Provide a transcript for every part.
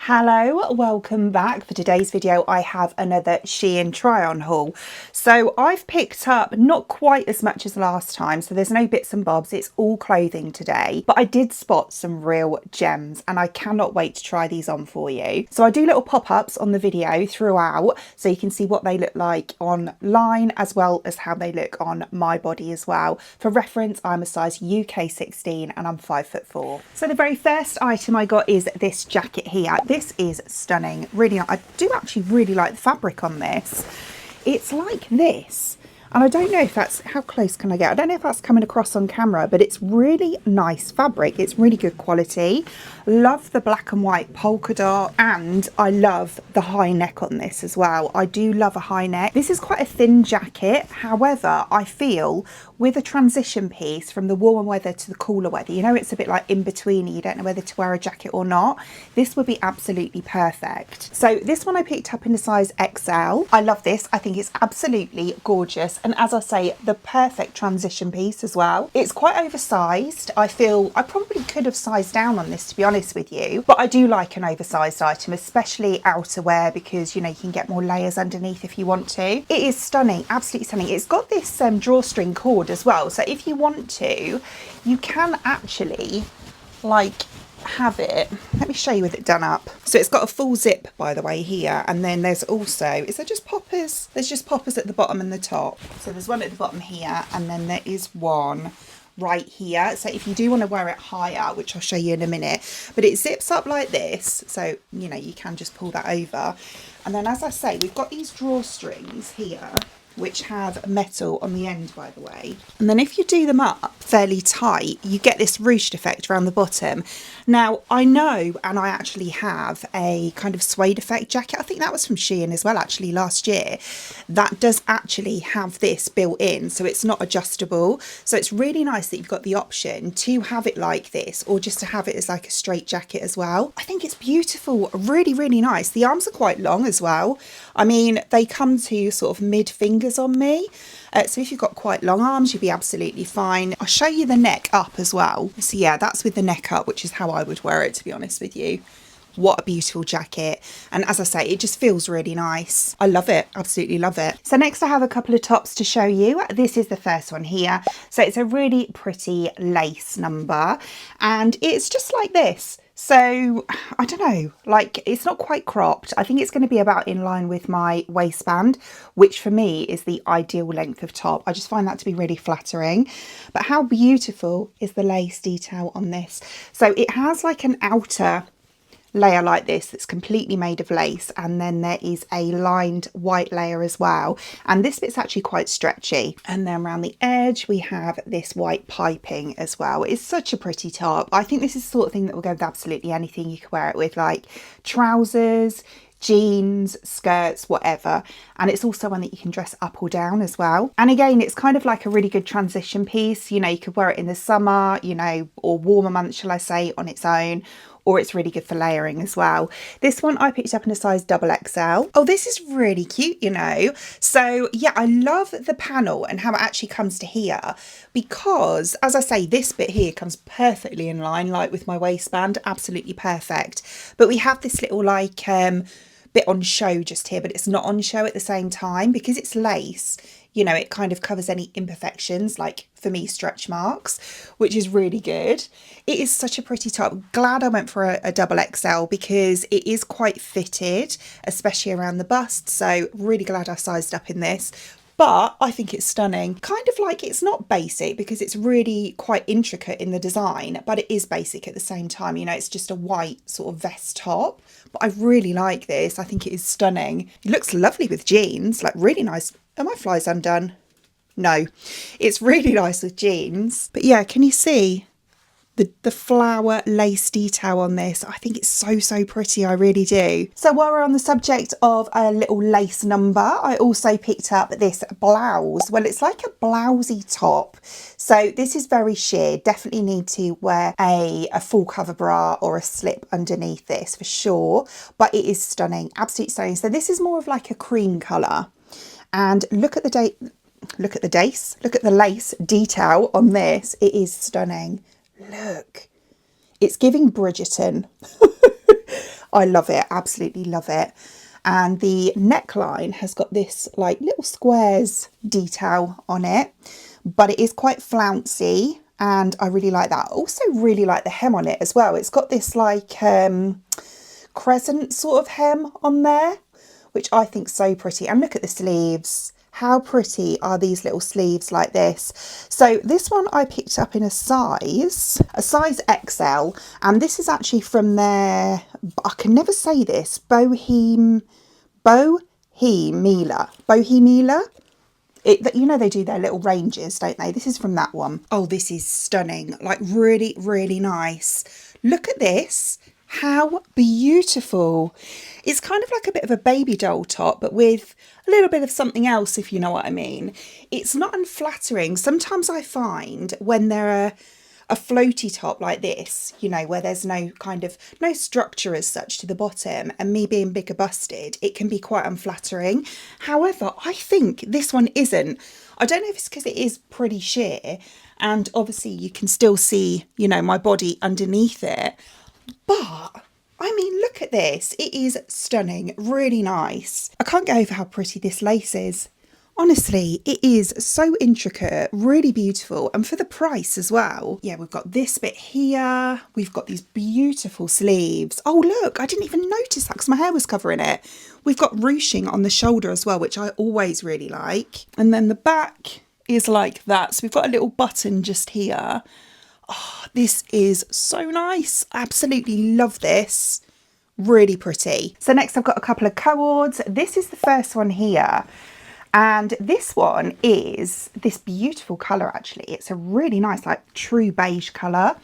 Hello, welcome back. For today's video I have another Shein try on haul. So I've picked up not quite as much as last time, so there's no bits and bobs, it's all clothing today, but I did spot some real gems and I cannot wait to try these on for you. So I do little pop-ups on the video throughout so you can see what they look like online as well as how they look on my body as well. For reference, I'm a size UK 16 and I'm 5'4". So the very first item I got is this jacket here. This is stunning, really. I do actually really like the fabric on this. It's like this, and I don't know if that's, how close can I get? I don't know if that's coming across on camera, but it's really nice fabric. It's really good quality. Love the black and white polka dot, and I love the high neck on this as well. I do love a high neck. This is quite a thin jacket. However, I feel with a transition piece from the warmer weather to the cooler weather, you know, it's a bit like in between, you don't know whether to wear a jacket or not. This would be absolutely perfect. So this one I picked up in the size XL. I love this. I think it's absolutely gorgeous. And as I say, the perfect transition piece as well. It's quite oversized. I feel I probably could have sized down on this, to be honest with you, but I do like an oversized item, especially outerwear, because you know you can get more layers underneath if you want to. It is stunning, absolutely stunning. It's got this drawstring cord as well, so if you want to, you can actually like have it. Let me show you with it done up. So it's got a full zip, by the way, here, and then there's also, is there just poppers? There's just poppers at the bottom and the top. So there's one at the bottom here, and then there is one right here. So if you do want to wear it higher, which I'll show you in a minute, but it zips up like this, so you know you can just pull that over. And then, as I say, we've got these drawstrings here which have metal on the end, by the way. And then if you do them up fairly tight, you get this ruched effect around the bottom. Now, I know, and I actually have a kind of suede effect jacket. I think that was from Shein as well, actually, last year. That does actually have this built in, so it's not adjustable. So it's really nice that you've got the option to have it like this, or just to have it as like a straight jacket as well. I think it's beautiful, really, really nice. The arms are quite long as well. I mean, they come to sort of mid-finger on me, so if you've got quite long arms, you'll be absolutely fine. I'll show you the neck up as well. So yeah, that's with the neck up, which is how I would wear it, to be honest with you. What a beautiful jacket, and as I say, it just feels really nice. I love it, absolutely love it. So next I have a couple of tops to show you. This is the first one here. So it's a really pretty lace number, and it's just like this. So I don't know, like it's not quite cropped. I think it's going to be about in line with my waistband, which for me is the ideal length of top. I just find that to be really flattering. But how beautiful is the lace detail on this? So it has like an outer layer like this that's completely made of lace, and then there is a lined white layer as well, and this bit's actually quite stretchy. And then around the edge we have this white piping as well. It's such a pretty top. I think this is the sort of thing that will go with absolutely anything. You could wear it with like trousers, jeans, skirts, whatever. And it's also one that you can dress up or down as well. And again, it's kind of like a really good transition piece. You know, you could wear it in the summer, you know, or warmer months, shall I say, on its own, or it's really good for layering as well. This one I picked up in a size XXL. Oh, this is really cute, you know. So yeah, I love the panel and how it actually comes to here, because as I say, this bit here comes perfectly in line, like with my waistband, absolutely perfect. But we have this little like bit on show just here, but it's not on show at the same time because it's lace. You know, it kind of covers any imperfections, like for me, stretch marks, which is really good. It is such a pretty top. Glad I went for a XXL because it is quite fitted, especially around the bust. So really glad I sized up in this. But I think it's stunning. Kind of like, it's not basic because it's really quite intricate in the design, but it is basic at the same time. You know, it's just a white sort of vest top. But I really like this. I think it is stunning. It looks lovely with jeans, like really nice. Are my flies undone? No, it's really nice with jeans. But yeah, can you see the flower lace detail on this? I think it's so pretty, I really do. So while we're on the subject of a little lace number, I also picked up this blouse. Well, it's like a blousey top. So this is very sheer. Definitely need to wear a full cover bra or a slip underneath this for sure. But it is stunning, absolutely stunning. So this is more of like a cream colour. And look at the look at the lace detail on this. It is stunning. Look, it's giving Bridgerton. I love it, absolutely love it. And the neckline has got this like little squares detail on it, but it is quite flouncy, and I really like that. I also really like the hem on it as well. It's got this like crescent sort of hem on there, which I think is so pretty. And look at the sleeves. How pretty are these little sleeves like this? So this one I picked up in a size XL, and this is actually from their, I can never say this, Bohemila. You know, they do their little ranges, don't they? This is from that one. Oh, this is stunning. Like really, really nice. Look at this. How beautiful. It's kind of like a bit of a baby doll top, but with a little bit of something else, if you know what I mean. It's not unflattering. Sometimes I find when they're a floaty top like this, you know, where there's no structure as such to the bottom, and me being bigger busted, it can be quite unflattering. However, I think this one isn't. I don't know if it's because it is pretty sheer, and obviously you can still see, you know, my body underneath it. But I mean, look at this. It is stunning, really nice. I can't get over how pretty this lace is. Honestly, it is so intricate, really beautiful, and for the price as well. Yeah, we've got this bit here. We've got these beautiful sleeves. Oh, look, I didn't even notice that because my hair was covering it. We've got ruching on the shoulder as well, which I always really like. And then the back is like that. So we've got a little button just here. Oh, this is so nice. Absolutely love this. Really pretty. So next I've got a couple of co-ords. This is the first one here. And this one is this beautiful colour actually. It's a really nice, like true beige colour.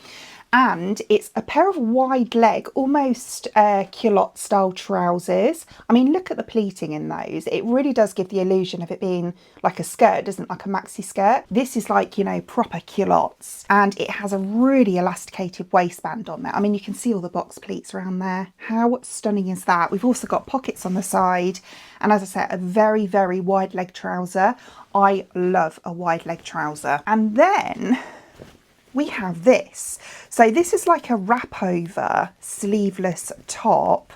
And it's a pair of wide leg, almost culotte style trousers. I mean, look at the pleating in those. It really does give the illusion of it being like a skirt, doesn't it? Like a maxi skirt. This is like, you know, proper culottes. And it has a really elasticated waistband on there. I mean, you can see all the box pleats around there. How stunning is that? We've also got pockets on the side. And as I said, a very, very wide leg trouser. I love a wide leg trouser. And then we have this. So this is like a wrap over sleeveless top,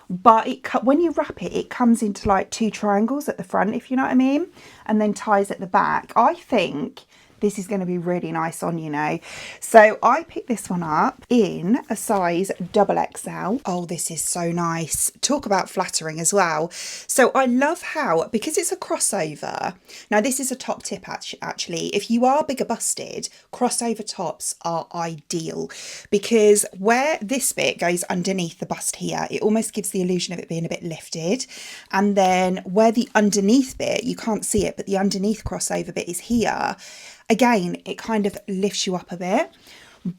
but when you wrap it, it comes into like two triangles at the front, if you know what I mean, and then ties at the back. I think this is going to be really nice on, you know. So I picked this one up in a size XXL. Oh, this is so nice. Talk about flattering as well. So I love how, because it's a crossover. Now this is a top tip actually. If you are bigger busted, crossover tops are ideal, because where this bit goes underneath the bust here, it almost gives the illusion of it being a bit lifted. And then where the underneath bit, you can't see it, but the underneath crossover bit is here. Again, it kind of lifts you up a bit,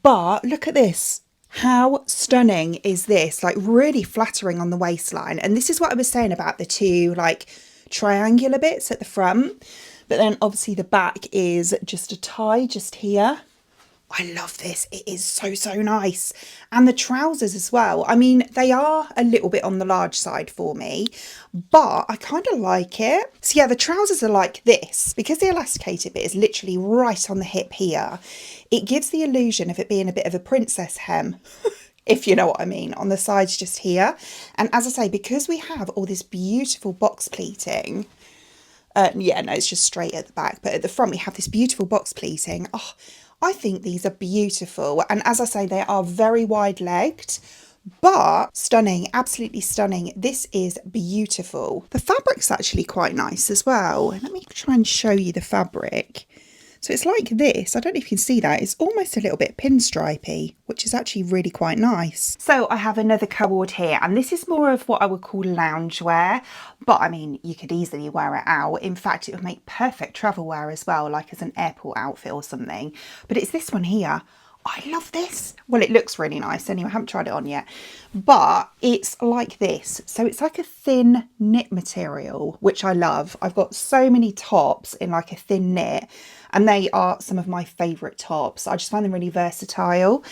but look at this. How stunning is this? Like really flattering on the waistline. And this is what I was saying about the two like triangular bits at the front, but then obviously the back is just a tie just here. I love this. It is so, so nice. And the trousers as well. I mean, they are a little bit on the large side for me, but I kind of like it. So yeah, the trousers are like this. Because the elasticated bit is literally right on the hip here, it gives the illusion of it being a bit of a princess hem, if you know what I mean, on the sides just here. And as I say, because we have all this beautiful box pleating, yeah, no, it's just straight at the back, but at the front we have this beautiful box pleating. Oh, I think these are beautiful. And as I say, they are very wide legged, but stunning, absolutely stunning. This is beautiful. The fabric's actually quite nice as well. Let me try and show you the fabric. So it's like this. I don't know if you can see that. It's almost a little bit pinstripey, which is actually really quite nice. So I have another co-ord here, and this is more of what I would call loungewear, but I mean, you could easily wear it out. In fact, it would make perfect travel wear as well, like as an airport outfit or something. But it's this one here. I love this. Well, it looks really nice anyway. I haven't tried it on yet, but it's like this. So it's like a thin knit material, which I love. I've got so many tops in like a thin knit, and they are some of my favourite tops. I just find them really versatile.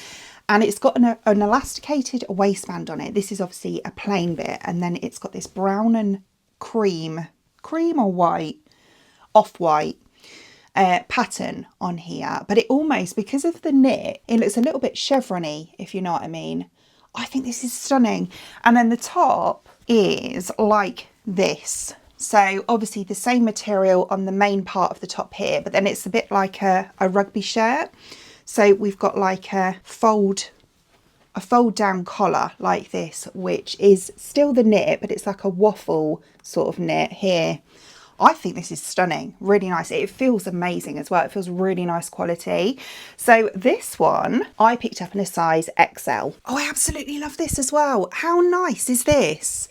And it's got an elasticated waistband on it. This is obviously a plain bit, and then it's got this brown and cream or white, off-white pattern on here. But it almost, because of the knit, it looks a little bit chevrony, if you know what I mean. I think this is stunning. And then the top is like this. So obviously the same material on the main part of the top here, but then it's a bit like a rugby shirt. So we've got like a fold down collar like this, which is still the knit, but it's like a waffle sort of knit here. I think this is stunning, really nice. It feels amazing as well. It feels really nice quality. So this one I picked up in a size XL. Oh, I absolutely love this as well. How nice is this?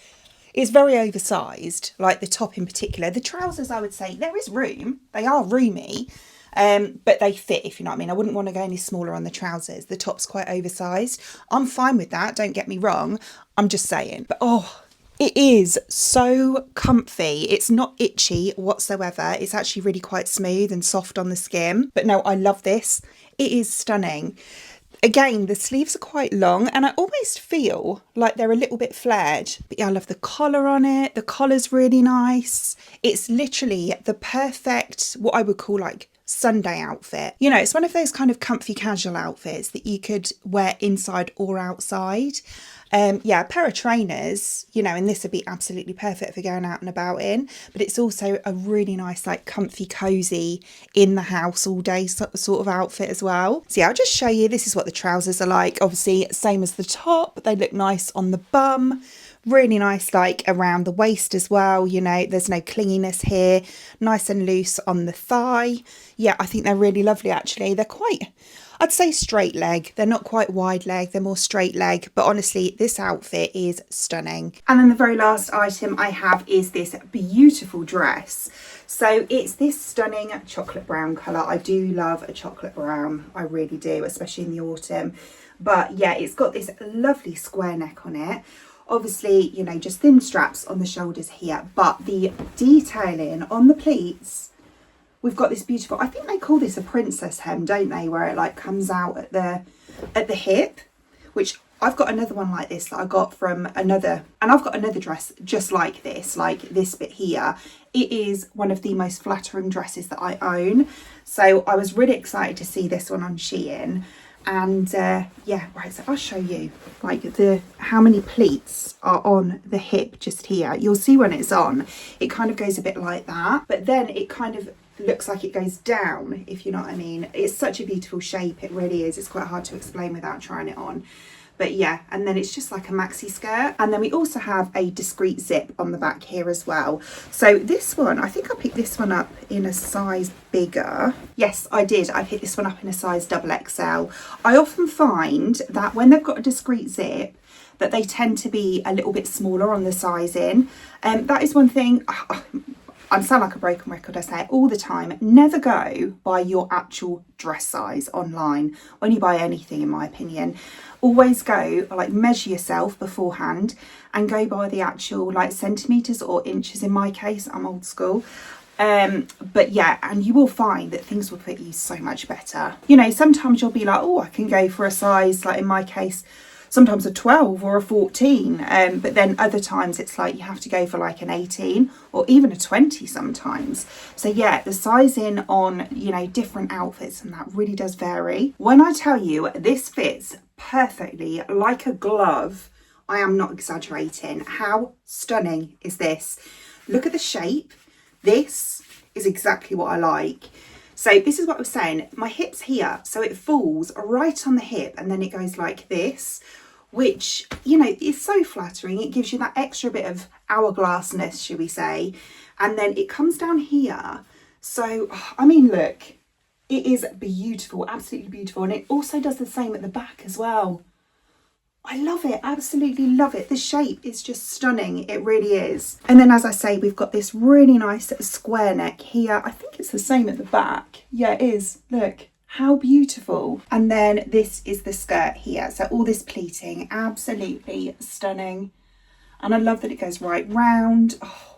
It's very oversized, like the top in particular. The trousers, I would say, there is room. They are roomy, but they fit, if you know what I mean. I wouldn't want to go any smaller on the trousers. The top's quite oversized. I'm fine with that, don't get me wrong. I'm just saying. But oh, it is so comfy. It's not itchy whatsoever. It's actually really quite smooth and soft on the skin. But no, I love this. It is stunning. Again, the sleeves are quite long and I almost feel like they're a little bit flared. But yeah, I love the collar on it. The collar's really nice. It's literally the perfect, what I would call like Sunday outfit. You know, it's one of those kind of comfy casual outfits that you could wear inside or outside. Yeah, a pair of trainers, you know, and this would be absolutely perfect for going out and about in, but it's also a really nice, like comfy, cozy, in the house all day sort of outfit as well. So yeah, I'll just show you, this is what the trousers are like. Obviously, same as the top, they look nice on the bum. Really nice, like around the waist as well, you know, there's no clinginess here, nice and loose on the thigh. Yeah, I think they're really lovely actually. They're quite, I'd say straight leg. They're not quite wide leg, they're more straight leg, but honestly, this outfit is stunning. And then the very last item I have is this beautiful dress. So it's this stunning chocolate brown colour. I do love a chocolate brown, I really do, especially in the autumn. But yeah, it's got this lovely square neck on it. Obviously, you know, just thin straps on the shoulders here, but the detailing on the pleats, we've got this beautiful, I think they call this a princess hem, don't they, where it like comes out at the hip, which I've got another one like this that I got from another, and I've got another dress just like this bit here. It is one of the most flattering dresses that I own, so I was really excited to see this one on Shein. And yeah, right, so I'll show you like how many pleats are on the hip just here. You'll see when it's on, it kind of goes a bit like that, but then it kind of looks like it goes down, if you know what I mean. It's such a beautiful shape, it really is. It's quite hard to explain without trying it on. But yeah, and then it's just like a maxi skirt. And then we also have a discreet zip on the back here as well. So this one, I think I picked this one up in a size bigger. Yes, I did. I picked this one up in a size XXL. I often find that when they've got a discreet zip, that they tend to be a little bit smaller on the sizing. That is one thing. I sound like a broken record, I say it all the time. Never go by your actual dress size online when you buy anything, in my opinion. Always go, like, measure yourself beforehand and go by the actual, like, centimetres or inches in my case. I'm old school. But yeah, and you will find that things will fit you so much better. You know, sometimes you'll be like, oh, I can go for a size, like in my case, sometimes a 12 or a 14, but then other times it's like you have to go for like an 18 or even a 20 sometimes. So yeah, the sizing on, you know, different outfits and that really does vary. When I tell you this fits perfectly like a glove, I am not exaggerating. How stunning is this? Look at the shape. This is exactly what I like. So this is what I was saying, my hip's here, so it falls right on the hip and then it goes like this, which, you know, is so flattering. It gives you that extra bit of hourglassness, should we say, and then it comes down here. So, I mean, look, it is beautiful, absolutely beautiful, and it also does the same at the back as well. I love it, absolutely love it. The shape is just stunning, it really is. And then, as I say, we've got this really nice square neck here. I think it's the same at the back. Yeah, it is. Look, how beautiful. And then this is the skirt here. So all this pleating, absolutely stunning. And I love that it goes right round. Oh,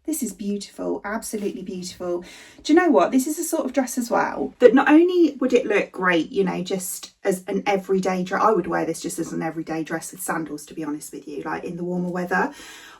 this is beautiful, absolutely beautiful. Do you know what? This is a sort of dress as well that not only would it look great, you know, just as an everyday dress. I would wear this just as an everyday dress with sandals, to be honest with you, like in the warmer weather.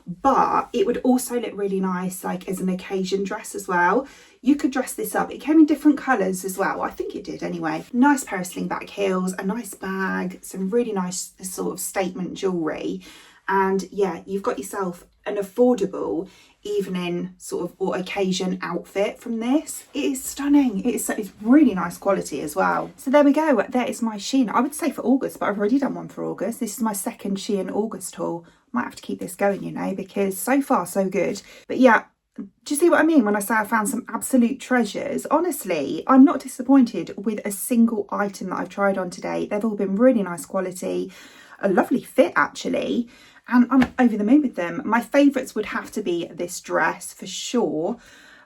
but it would also look really nice like as an occasion dress as well. You could dress this up. It came in different colours as well. I think it did anyway. Nice pair of slingback heels, a nice bag, some really nice sort of statement jewellery. And yeah, you've got yourself an affordable evening sort of or occasion outfit from this. It is stunning. It's really nice quality as well. So there we go. There is my Shein. I would say for August, but I've already done one for August. This is my second Shein August haul. Might have to keep this going, you know, because so far so good. But yeah, do you see what I mean when I say I found some absolute treasures? Honestly, I'm not disappointed with a single item that I've tried on today. They've all been really nice quality, a lovely fit actually, and I'm over the moon with them. My favourites would have to be this dress for sure.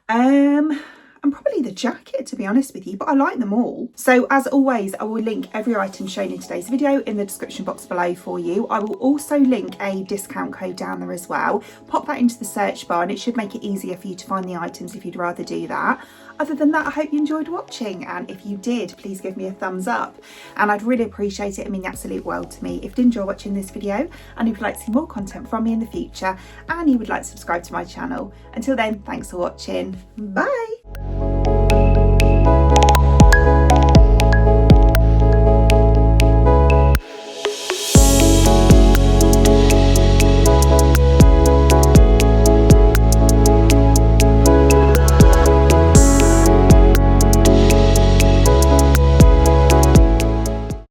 And probably the jacket, to be honest with you, but I like them all. So as always, I will link every item shown in today's video in the description box below for you. I will also link a discount code down there as well. Pop that into the search bar and it should make it easier for you to find the items if you'd rather do that. Other than that, I hope you enjoyed watching, and if you did, please give me a thumbs up and I'd really appreciate it. It means the absolute world to me. If you did enjoy watching this video and if you'd like to see more content from me in the future and you would like to subscribe to my channel. Until then, thanks for watching. Bye.